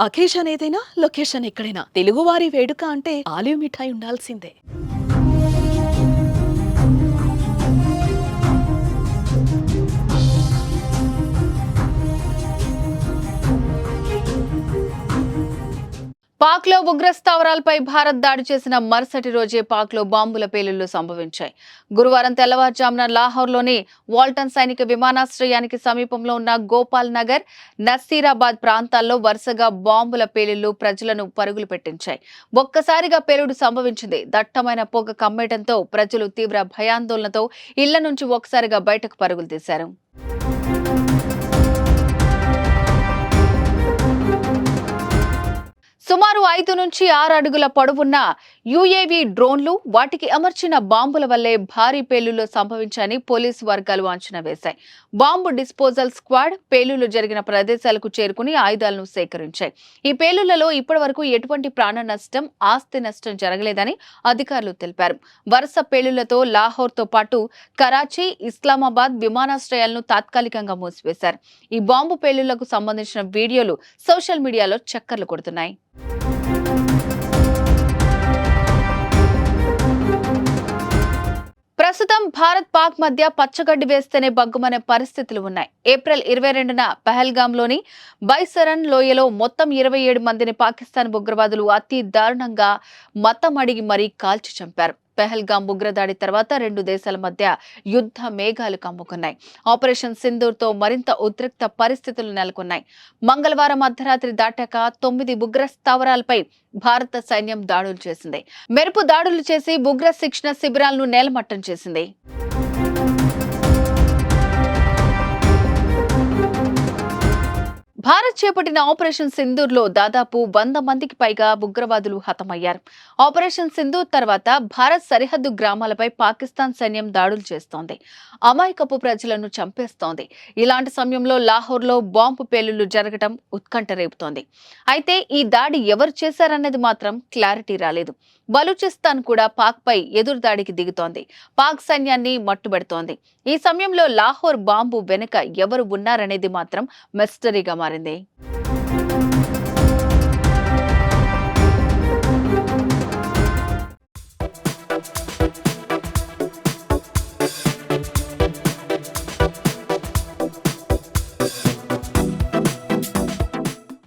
Occasion ఏదైనా location ఎక్కడైనా తెలుగువారి వేడుక అంటే ఆలివ్ మిఠాయి ఉండాల్సిందే. పాక్లో ఉగ్ర స్థావరాలపై భారత్ దాడి చేసిన మరుసటి రోజే పాక్లో బాంబుల పేలుళ్లు సంభవించాయి. గురువారం తెల్లవారుజామున లాహోర్లోని వాల్టన్ సైనిక విమానాశ్రయానికి సమీపంలో ఉన్న గోపాల్ నగర్, నసీరాబాద్ ప్రాంతాల్లో వరుసగా బాంబుల పేలుళ్లు ప్రజలను పరుగులు పెట్టించాయి. ఒక్కసారిగా పేలుడు సంభవించింది. దట్టమైన పొగ కమ్మేయడంతో ప్రజలు తీవ్ర భయాందోళనతో ఇళ్ల నుంచి ఒక్కసారిగా బయటకు పరుగులు తీశారు. సుమారు 5 నుంచి 6 అడుగుల పొడవున్న యుఏవీ డ్రోన్లు, వాటికి అమర్చిన బాంబుల వల్లే భారీ పేలుళ్లు సంభవించాయని పోలీసు వర్గాలు అంచనా వేశాయి. బాంబు డిస్పోజల్ స్క్వాడ్ పేలుళ్లు జరిగిన ప్రదేశాలకు చేరుకుని ఆయుధాలను సేకరించాయి. ఈ పేలుళ్లలో ఇప్పటివరకు ఎటువంటి ప్రాణ నష్టం, ఆస్తి నష్టం జరగలేదని అధికారులు తెలిపారు. వరుస పేలుళ్లతో లాహోర్తో పాటు కరాచీ, ఇస్లామాబాద్ విమానాశ్రయాలను తాత్కాలికంగా మూసివేశారు. ఈ బాంబు పేలుళ్లకు సంబంధించిన వీడియోలు సోషల్ మీడియాలో చక్కర్లు కొడుతున్నాయి. ప్రస్తుతం భారత్ పాక్ మధ్య పచ్చగడ్డి వేస్తేనే బగ్గుమనే పరిస్థితులు ఉన్నాయి. ఏప్రిల్ 22న పహల్గాంలోని బైసరన్ లోయలో మొత్తం 27 మందిని పాకిస్తాన్ ఉగ్రవాదులు అతి దారుణంగా మతం అడిగి మరీ కాల్చి చంపారు. పెహల్గాం ఉగ్రదాడి తర్వాత రెండు దేశాల మధ్య యుద్ధ మేఘాలు కమ్ముకున్నాయి. ఆపరేషన్ సింధూర్తో మరింత ఉద్రిక్త పరిస్థితులు నెలకొన్నాయి. మంగళవారం అర్ధరాత్రి దాటాక 9 ఉగ్ర స్థావరాలపై భారత సైన్యం దాడులు చేసింది. మెరుపు దాడులు చేసి ఉగ్ర శిక్షణ శిబిరాలను నేలమట్టం చేసింది. భారత్ చేపట్టిన ఆపరేషన్ సింధూర్ లో దాదాపు 100 మందికి పైగా ఉగ్రవాదులు హతమయ్యారు. ఆపరేషన్ సింధూర్ తర్వాత భారత్ సరిహద్దు గ్రామాలపై పాకిస్తాన్ సైన్యం దాడులు చేస్తోంది. అమాయకపు ప్రజలను చంపేస్తోంది. ఇలాంటి సమయంలో లాహోర్లో బాంబు పేలుళ్లు జరగడం ఉత్కంఠ రేపుతోంది. అయితే ఈ దాడి ఎవరు చేశారన్నది మాత్రం క్లారిటీ రాలేదు. బలూచిస్తాన్ కూడా పాక్ పై ఎదురు దాడికి దిగుతోంది. పాక్ సైన్యాన్ని మట్టుబెడుతోంది. ఈ సమయంలో లాహోర్ బాంబు వెనుక ఎవరు ఉన్నారనేది మాత్రం మిస్టరీగా మారింది.